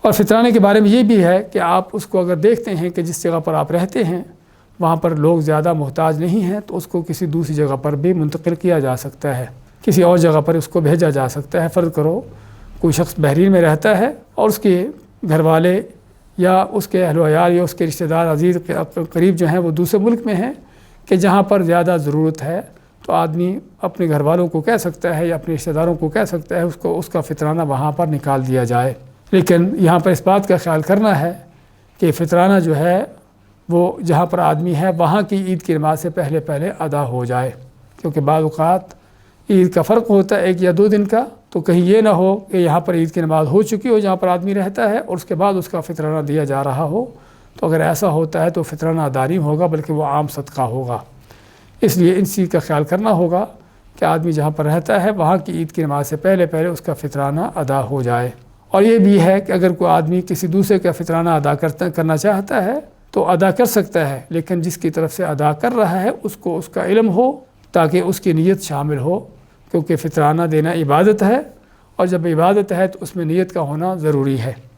اور فطرانے کے بارے میں یہ بھی ہے کہ آپ اس کو اگر دیکھتے ہیں کہ جس جگہ پر آپ رہتے ہیں وہاں پر لوگ زیادہ محتاج نہیں ہیں تو اس کو کسی دوسری جگہ پر بھی منتقل کیا جا سکتا ہے، کسی اور جگہ پر اس کو بھیجا جا سکتا ہے۔ فرض کرو کوئی شخص بحرین میں رہتا ہے اور اس کے گھر والے یا اس کے اہل و عیال یا اس کے رشتہ دار عزیز قریب جو ہیں وہ دوسرے ملک میں ہیں، کہ جہاں پر زیادہ ضرورت ہے تو آدمی اپنے گھر والوں کو کہہ سکتا ہے یا اپنے رشتہ داروں کو کہہ سکتا ہے اس کا فطرانہ وہاں پر نکال دیا جائے۔ لیکن یہاں پر اس بات کا خیال کرنا ہے کہ فطرانہ جو ہے وہ جہاں پر آدمی ہے وہاں کی عید کی نماز سے پہلے ادا ہو جائے، کیونکہ بعض اوقات عید کا فرق ہوتا ہے 1 یا 2 دن کا، تو کہیں یہ نہ ہو کہ یہاں پر عید کی نماز ہو چکی ہو جہاں پر آدمی رہتا ہے اور اس کے بعد اس کا فطرانہ دیا جا رہا ہو، تو اگر ایسا ہوتا ہے تو فطرانہ ادا نہیں ہوگا بلکہ وہ عام صدقہ ہوگا۔ اس لیے اس چیز کا خیال کرنا ہوگا کہ آدمی جہاں پر رہتا ہے وہاں کی عید کی نماز سے پہلے اس کا فطرانہ ادا ہو جائے۔ اور یہ بھی ہے کہ اگر کوئی آدمی کسی دوسرے کا فطرانہ ادا کرنا چاہتا ہے تو ادا کر سکتا ہے، لیکن جس کی طرف سے ادا کر رہا ہے اس کو اس کا علم ہو تاکہ اس کی نیت شامل ہو، کیونکہ فطرانہ دینا عبادت ہے اور جب عبادت ہے تو اس میں نیت کا ہونا ضروری ہے۔